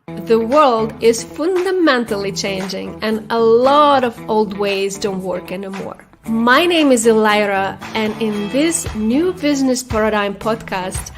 The world is fundamentally changing, and a lot of old ways don't work anymore. My name is Elira, and in this new business paradigm podcast,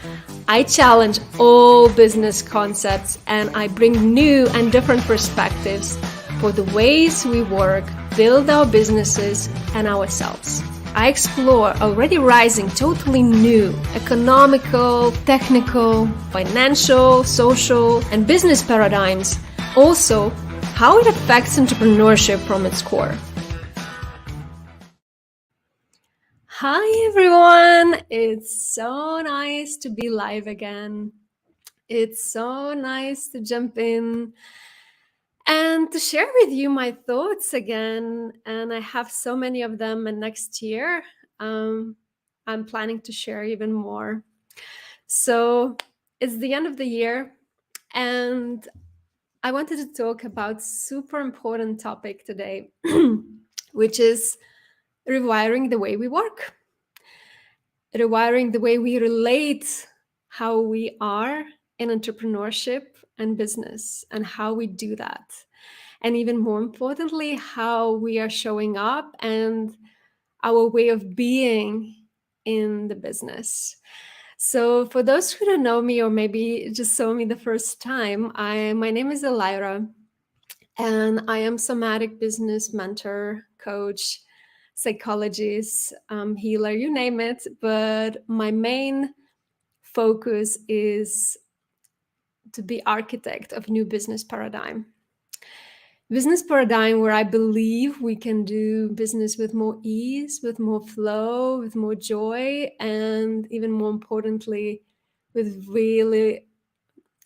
I challenge all business concepts and I bring new and different perspectives for the ways we work, build our businesses, and ourselves. I explore already rising, totally new economical, technical, financial, social, and business paradigms. Also, how it affects entrepreneurship from its core. Hi everyone! It's so nice to be live again. It's so nice to jump in and to share with you my thoughts again. And I have so many of them, and next year I'm planning to share even more. So it's the end of the year, and I wanted to talk about super important topic today, which is rewiring the way we work, rewiring the way we relate, how we are in entrepreneurship and business, and how we do that. And even more importantly, how we are showing up and our way of being in the business. So for those who don't know me or maybe just saw me the first time, my name is Elira, and I am somatic business mentor, coach, psychologist, healer, you name it. But my main focus is to be architect of new business paradigm. Business paradigm where I believe we can do business with more ease, with more flow, with more joy, and even more importantly, with really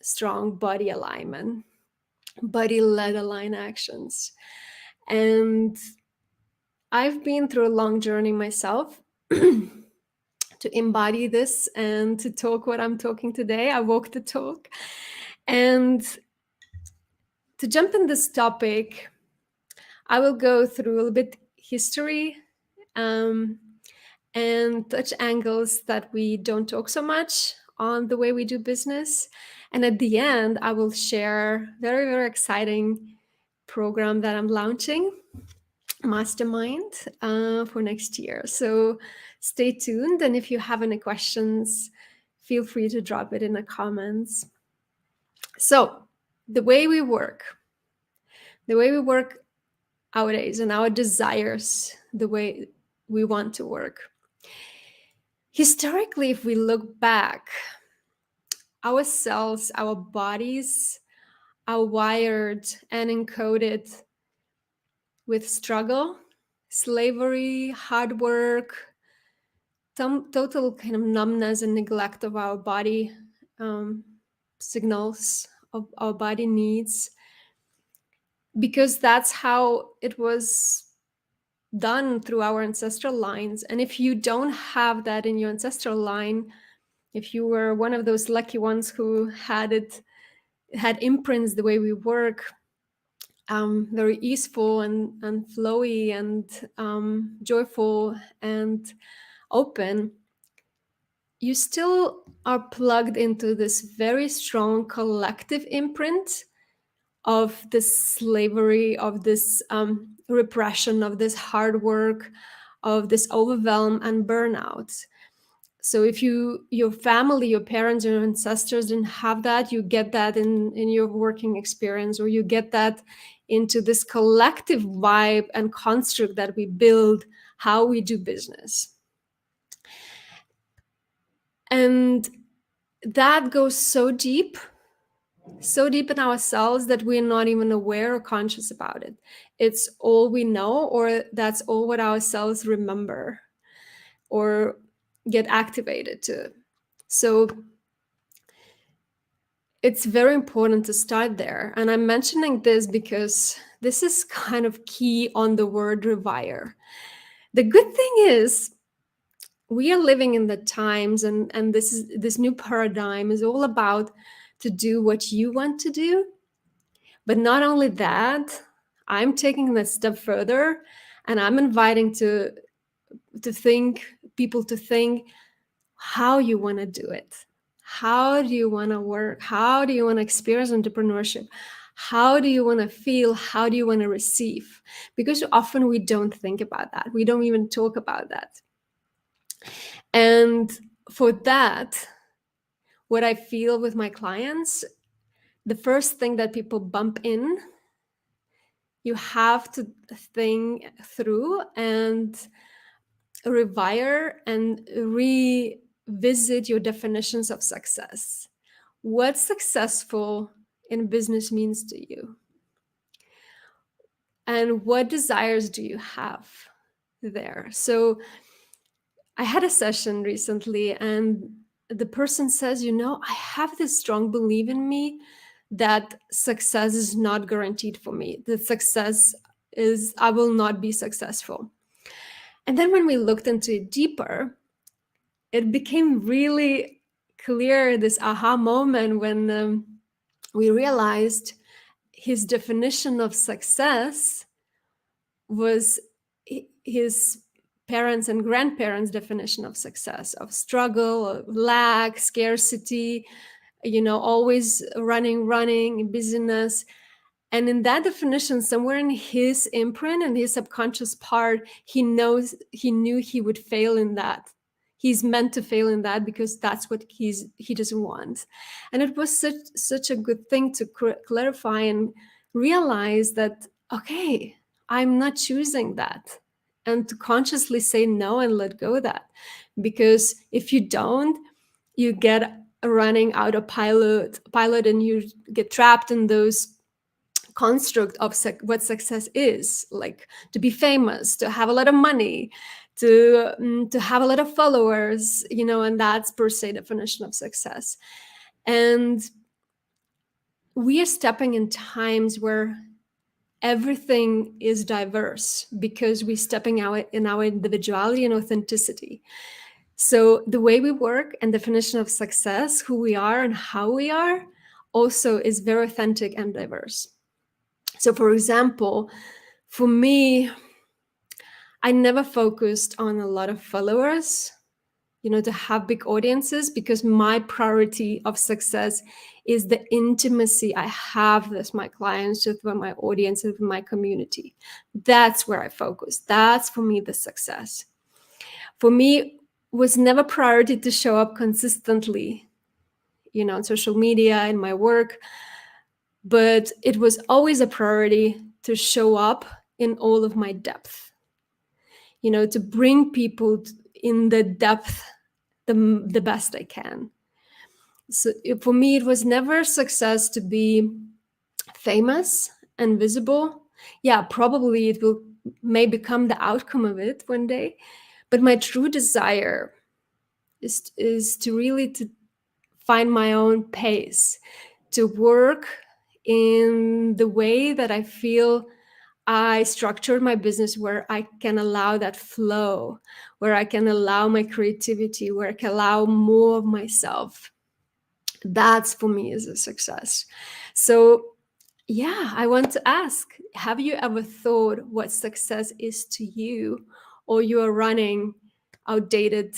strong body alignment, body-led aligned actions. And I've been through a long journey myself to embody this and to talk what I'm talking today. I walk the talk. And to jump in this topic, I will go through a little bit history and touch angles that we don't talk so much on the way we do business. And at the end, I will share very, very exciting program that I'm launching, Mastermind, for next year. So stay tuned. And if you have any questions, feel free to drop it in the comments. So the way we work nowadays and our desires, the way we want to work. Historically, if we look back, our cells, our bodies are wired and encoded with struggle, slavery, hard work, total kind of numbness and neglect of our body signals, of our body needs, because that's how it was done through our ancestral lines. And if you don't have that in your ancestral line, if you were one of those lucky ones who had imprints the way we work, very easeful and flowy and joyful and open, you still are plugged into this very strong collective imprint of this slavery, of this repression, of this hard work, of this overwhelm and burnout. So if your family, your parents, your ancestors didn't have that, you get that in your working experience, or you get that into this collective vibe and construct that we build how we do business. And that goes so deep in ourselves that we're not even aware or conscious about it. It's all we know, or that's all what our cells remember or get activated to. So it's very important to start there. And I'm mentioning this because this is kind of key on the word rewire. The good thing is we are living in the times, and this new paradigm is all about to do what you want to do. But not only that, I'm taking that step further, and I'm inviting people to think how you want to do it, How do you want to work? How do you want to experience entrepreneurship? How do you want to feel? How do you want to receive? Because often we don't think about that. We don't even talk about that. And for that, what I feel with my clients, the first thing that people bump in, you have to think through and rewire and revisit your definitions of success. What successful in business means to you? And what desires do you have there? So I had a session recently, and the person says, I have this strong belief in me that success is not guaranteed for me, that success is, I will not be successful. And then when we looked into it deeper, it became really clear, this aha moment, when we realized his definition of success was his parents' and grandparents' definition of success, of struggle, of lack, scarcity, always running, busyness. And in that definition, somewhere in his imprint and his subconscious part, he knew he would fail in that. He's meant to fail in that because that's what he doesn't want. And it was such a good thing to clarify and realize that, okay, I'm not choosing that. And to consciously say no and let go of that. Because if you don't, you get running out of pilot and you get trapped in those construct of what success is, like to be famous, to have a lot of money, to have a lot of followers, and that's per se definition of success. And we are stepping in times where everything is diverse because we're stepping out in our individuality and authenticity. So the way we work and definition of success, who we are and how we are, also is very authentic and diverse. So for example, for me, I never focused on a lot of followers, to have big audiences, because my priority of success is the intimacy I have with my clients, with my audience, with my community. That's where I focus. That's for me the success. For me, was never priority to show up consistently, on social media and my work, but it was always a priority to show up in all of my depth, to bring people in the depth the best I can. So for me, it was never success to be famous and visible. Yeah, probably it may become the outcome of it one day, but my true desire is to really to find my own pace, to work in the way that I feel I structured my business, where I can allow that flow, where I can allow my creativity, where I can allow more of myself. That's for me is a success. So yeah, I want to ask, have you ever thought what success is to you, or you are running outdated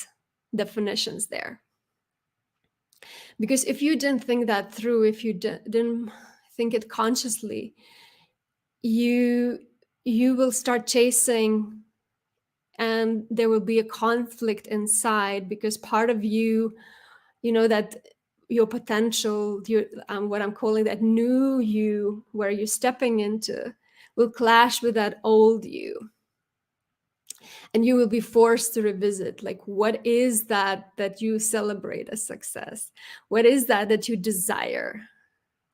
definitions there? Because if you didn't think that through, if you didn't think it consciously, you will start chasing, and there will be a conflict inside, because part of you, that your potential, what I'm calling that new you, where you're stepping into, will clash with that old you. And you will be forced to revisit, like, what is that you celebrate as success? What is that you desire?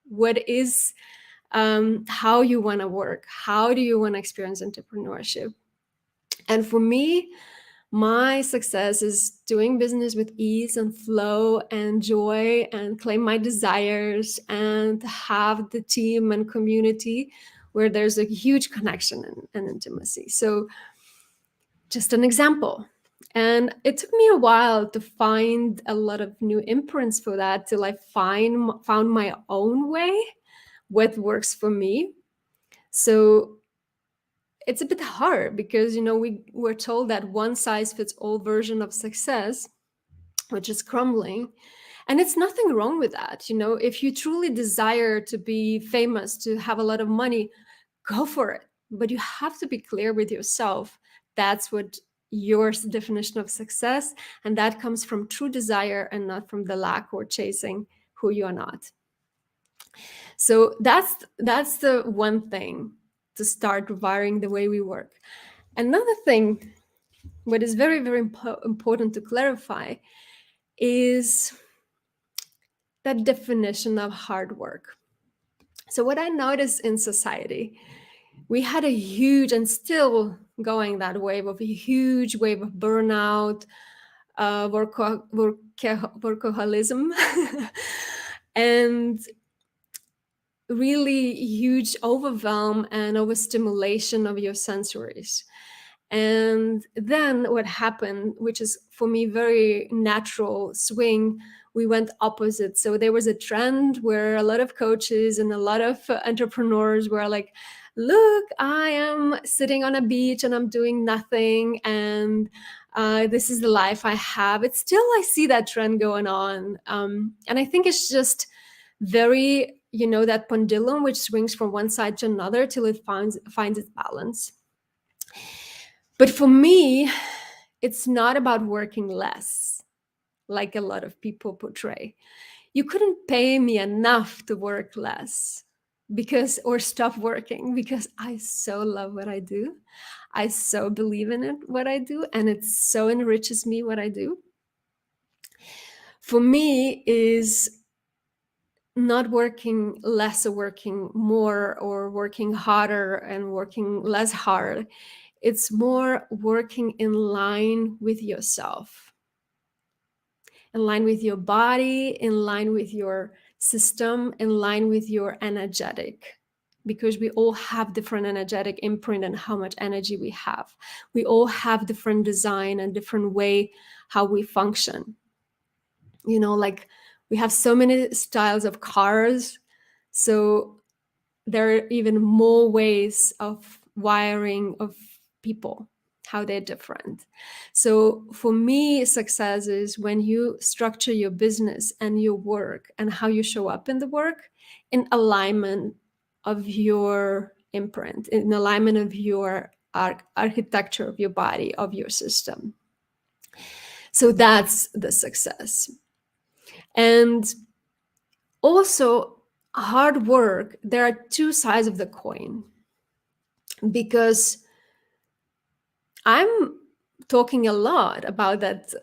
What is how you want to work? How do you want to experience entrepreneurship? And for me, my success is doing business with ease and flow and joy, and claim my desires, and have the team and community where there's a huge connection and intimacy. So just an example. And it took me a while to find a lot of new imprints for that, till I found my own way, what works for me. So it's a bit hard because, we were told that one size fits all version of success, which is crumbling. And it's nothing wrong with that. If you truly desire to be famous, to have a lot of money, go for it. But you have to be clear with yourself. That's what your definition of success, and that comes from true desire and not from the lack or chasing who you are not. So that's the one thing to start rewiring the way we work. Another thing, what is very, very important to clarify, is that definition of hard work. So what I noticed in society, we had a huge, and still going that wave of a huge wave of burnout, workaholism, and really huge overwhelm and overstimulation of your sensories. And then what happened, which is for me very natural swing, we went opposite. So there was a trend where a lot of coaches and a lot of entrepreneurs were like, look, I am sitting on a beach and I'm doing nothing, and this is the life I have. It's still, I see that trend going on, and I think it's just very, that pendulum which swings from one side to another till it finds its balance. But for me, it's not about working less, like a lot of people portray. You couldn't pay me enough to work less or stop working, because I so love what I do. I so believe in it, what I do, and it so enriches me, what I do. For me, is not working less or working more or working harder and working less hard. It's more working in line with yourself, in line with your body, in line with your system, in line with your energetic, because we all have different energetic imprint and how much energy we have. We all have different design and different way how we function. Like we have so many styles of cars, so there are even more ways of wiring of people, how they're different. So for me, success is when you structure your business and your work and how you show up in the work in alignment of your imprint, in alignment of your architecture of your body, of your system. So that's the success. And also, hard work, there are two sides of the coin, because I'm talking a lot about that,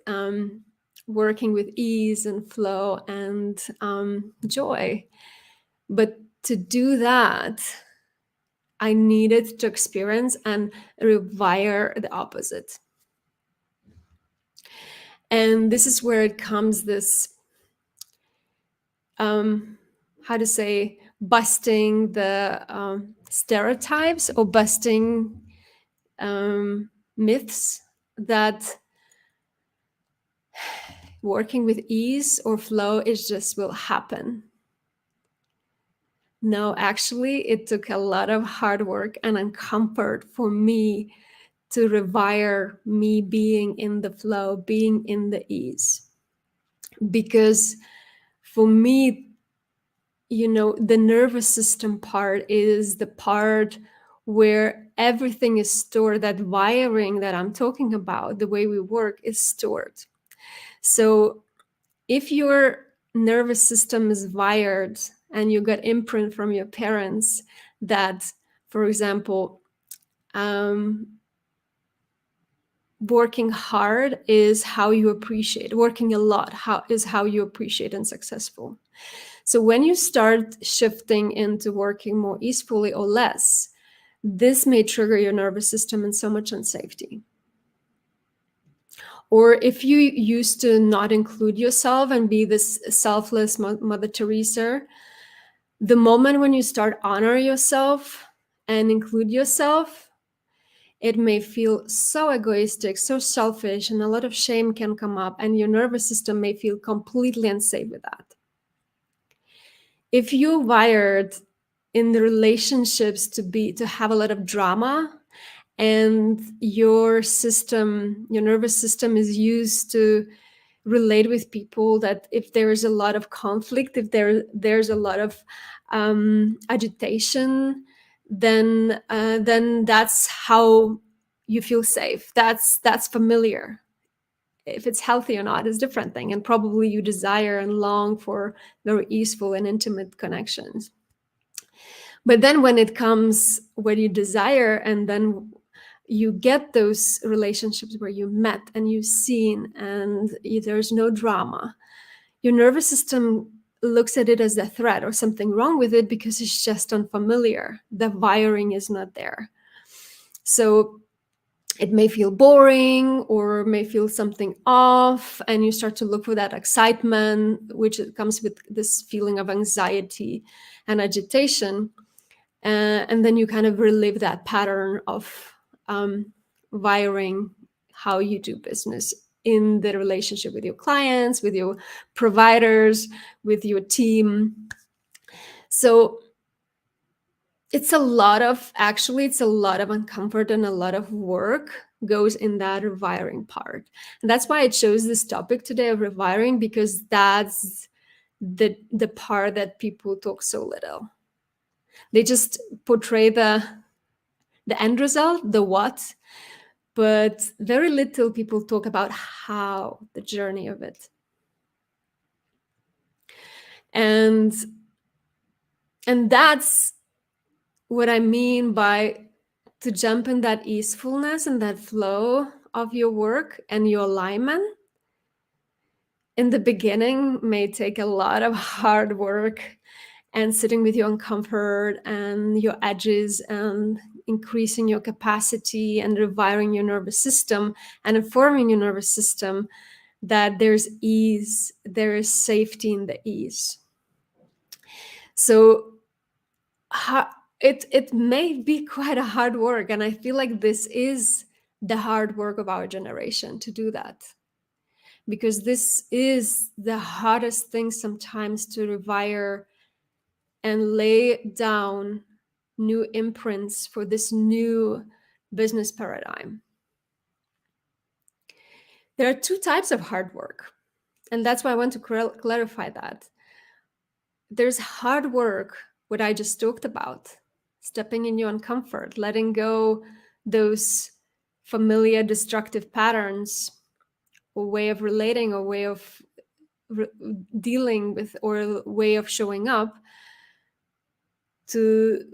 working with ease and flow and joy. But to do that, I needed to experience and rewire the opposite. And this is where it comes this, how to say, busting the stereotypes or busting myths that working with ease or flow is just will happen. No, actually, it took a lot of hard work and uncomfort for me to rewire me being in the flow, being in the ease. Because for me, the nervous system part is the part where everything is stored. That wiring that I'm talking about, the way we work, is stored. So if your nervous system is wired and you got imprint from your parents that, for example, working hard is how you appreciate, working a lot is how you appreciate and successful. So when you start shifting into working more easefully or less, this may trigger your nervous system in so much unsafety. Or if you used to not include yourself and be this selfless Mother Teresa, the moment when you start honor yourself and include yourself, it may feel so egoistic, so selfish, and a lot of shame can come up, and your nervous system may feel completely unsafe with that. If you're wired in the relationships to have a lot of drama, and your nervous system is used to relate with people, that if there is a lot of conflict, if there's a lot of agitation, then that's how you feel safe. That's familiar. If it's healthy or not is a different thing, and probably you desire and long for very easeful and intimate connections. But then when it comes where you desire, and then you get those relationships where you met and you've seen and there's no drama, your nervous system looks at it as a threat or something wrong with it, because it's just unfamiliar. The wiring is not there. So it may feel boring or may feel something off, and you start to look for that excitement, which comes with this feeling of anxiety and agitation. And then you kind of relive that pattern of wiring how you do business in the relationship with your clients, with your providers, with your team. So it's a lot of uncomfort, and a lot of work goes in that rewiring part. And that's why I chose this topic today of rewiring, because that's the part that people talk so little. They just portray the end result, the what, but very little people talk about how, the journey of it. And that's what I mean by to jump in that easefulness and that flow of your work and your alignment. In the beginning may take a lot of hard work, and sitting with your uncomfort and your edges, and increasing your capacity and rewiring your nervous system and informing your nervous system that there's ease, there is safety in the ease. So it may be quite a hard work, and I feel like this is the hard work of our generation, to do that, because this is the hardest thing sometimes, to rewire and lay down new imprints for this new business paradigm. There are two types of hard work, and that's why I want to clarify that. There's hard work, what I just talked about, stepping in your uncomfort, letting go those familiar destructive patterns, or way of relating, or way of dealing with, or way of showing up, to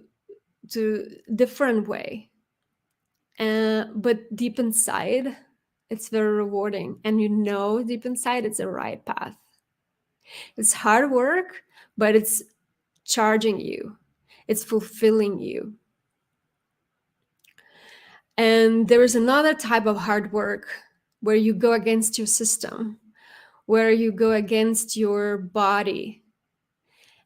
different way. But deep inside, it's very rewarding, and deep inside it's the right path. It's hard work, but it's charging you, it's fulfilling you. And there is another type of hard work where you go against your system, where you go against your body,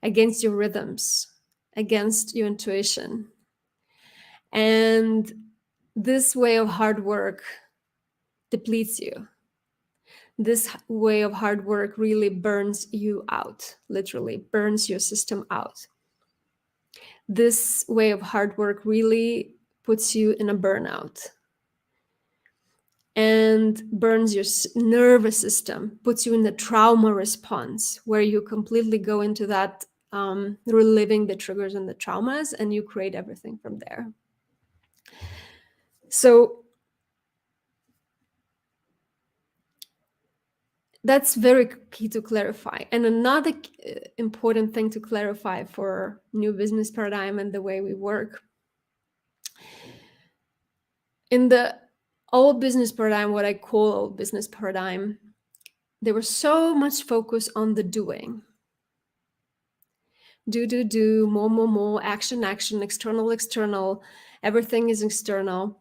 against your rhythms, against your intuition. And this way of hard work depletes you. This way of hard work really burns you out, literally burns your system out. This way of hard work really puts you in a burnout and burns your nervous system, puts you in the trauma response, where you completely go into that reliving the triggers and the traumas, and you create everything from there. So that's very key to clarify. And another important thing to clarify for new business paradigm and the way we work. In the old business paradigm, what I call old business paradigm, there was so much focus on the doing. Do, more, action, external, everything is external.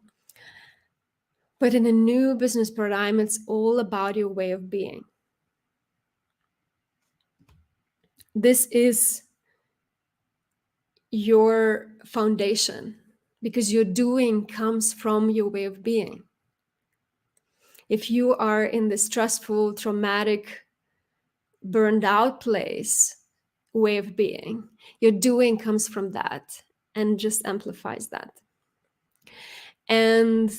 But in a new business paradigm, it's all about your way of being. This is your foundation, because your doing comes from your way of being. If you are in the stressful, traumatic, burned out place, way of being, your doing comes from that and just amplifies that. And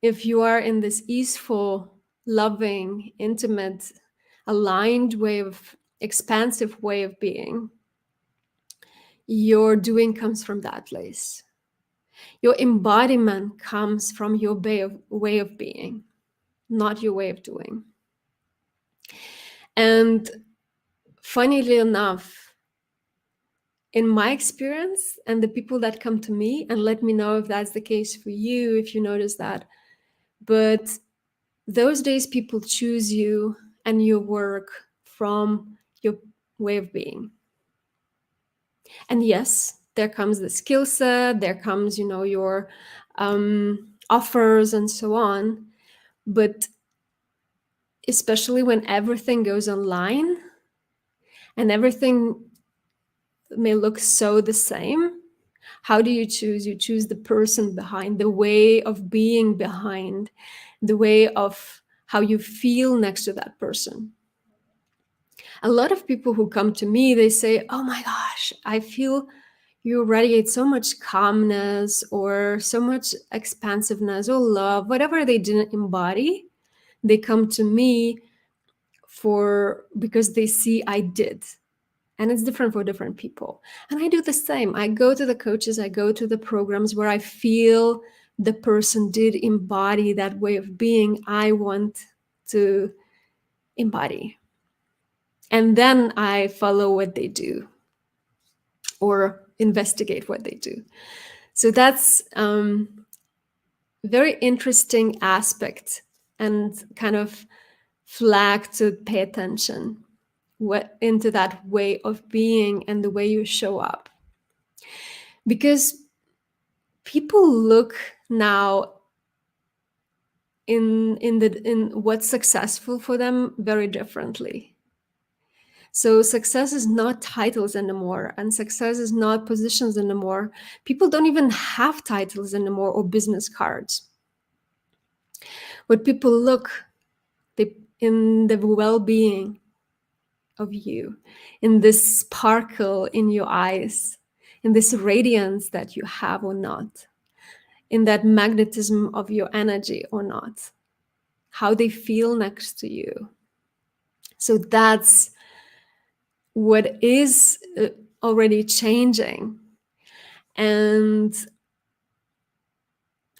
if you are in this easeful, loving, intimate, aligned way of, expansive way of being, your doing comes from that place. Your embodiment comes from your way of being, not your way of doing. And funnily enough, in my experience, and the people that come to me, and let me know if that's the case for you, if you notice that, but those days people choose you and your work from your way of being. And yes, there comes the skill set, there comes, your offers and so on. But especially when everything goes online and everything may look so the same, how do you choose? You choose the person behind, the way of being behind, the way of how you feel next to that person. A lot of people who come to me, they say, oh my gosh, I feel you radiate so much calmness or so much expansiveness or love, whatever they didn't embody, they come to me because they see I did. And it's different for different people. And I do the same. I go to the coaches, I go to the programs where I feel the person did embody that way of being I want to embody. And then I follow what they do or investigate what they do. So that's very interesting aspect and kind of flag to pay attention into that way of being and the way you show up. Because people look now in what's successful for them very differently. So success is not titles anymore, and success is not positions anymore. People don't even have titles anymore or business cards. What people look in the well-being of you, in this sparkle in your eyes, in this radiance that you have or not, in that magnetism of your energy or not, how they feel next to you. So that's what is already changing. And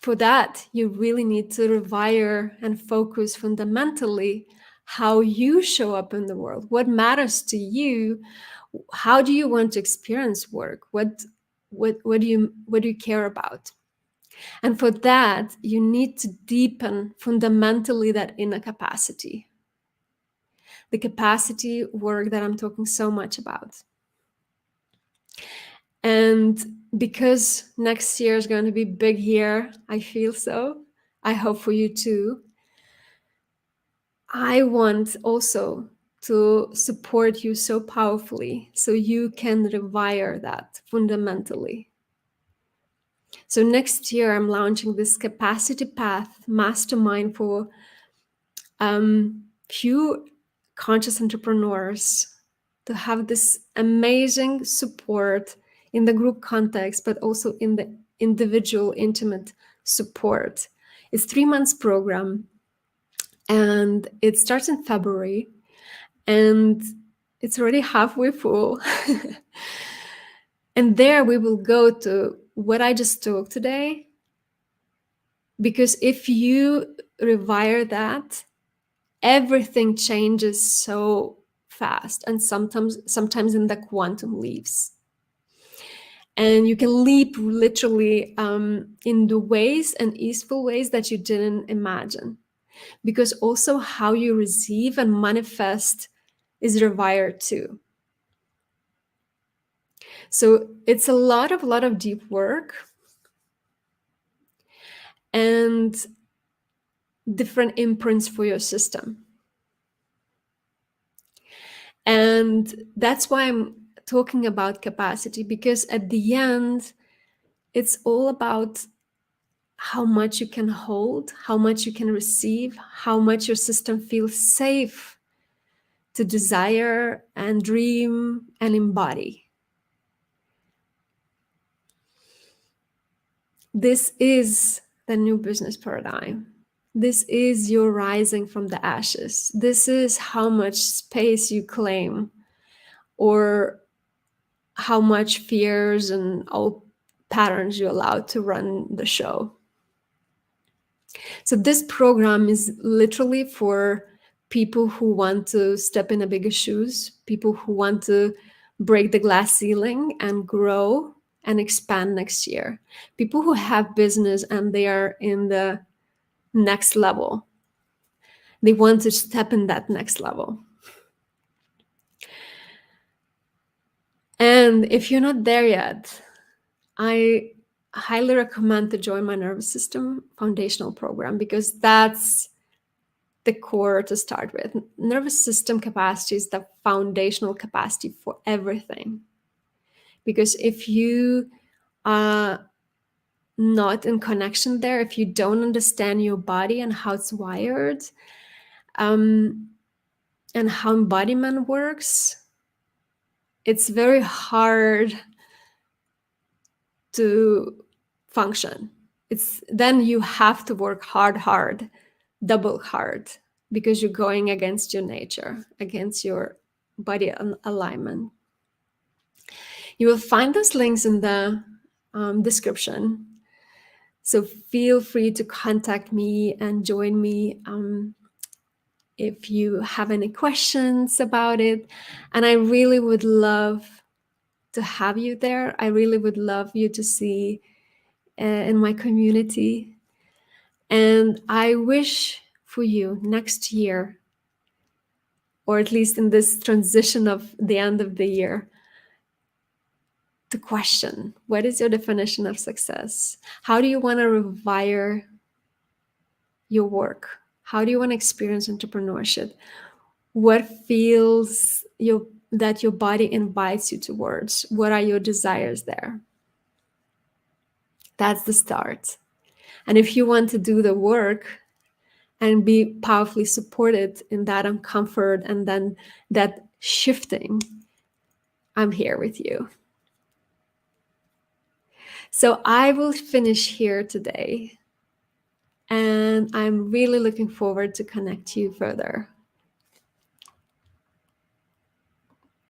for that, you really need to rewire and focus fundamentally how you show up in the world. What matters to you? How do you want to experience work? What do you care about? And for that, you need to deepen fundamentally that inner capacity. The capacity work that I'm talking so much about. And because next year is going to be a big year, I feel so. I hope for you too. I want also to support you so powerfully so you can rewire that fundamentally. So next year, I'm launching this Capacity Path Mastermind for few conscious entrepreneurs to have this amazing support in the group context, but also in the individual intimate support. It's 3 months program, and it starts in February, and it's already halfway full. And there we will go to what I just talked today, because if you rewire that, everything changes so fast, and sometimes in the quantum leaps. And you can leap literally in the ways and easeful ways that you didn't imagine. Because also how you receive and manifest is rewired too. So it's a lot of deep work and different imprints for your system. And that's why I'm talking about capacity, because at the end, it's all about how much you can hold, how much you can receive, how much your system feels safe to desire and dream and embody. This is the new business paradigm. This is your rising from the ashes. This is how much space you claim, or how much fears and old patterns you allow to run the show. So this program is literally for people who want to step in a bigger shoes, people who want to break the glass ceiling and grow and expand next year, people who have business and they are in the next level. They want to step in that next level. And if you're not there yet, I highly recommend to join my nervous system foundational program, because that's the core to start with. Nervous system capacity is the foundational capacity for everything. Because if you are not in connection there, if you don't understand your body and how it's wired, and how embodiment works, it's very hard to function. It's then you have to work hard, double hard, because you're going against your nature, against your body alignment. You will find those links in the description. So feel free to contact me and join me if you have any questions about it. And I really would love to have you there. I really would love you to see in my community. And I wish for you next year, or at least in this transition of the end of the year, to question, what is your definition of success? How do you want to rewire your work? How do you want to experience entrepreneurship? What feels that your body invites you towards? What are your desires there? That's the start. And if you want to do the work and be powerfully supported in that uncomfort and then that shifting, I'm here with you. So I will finish here today. And I'm really looking forward to connect you further.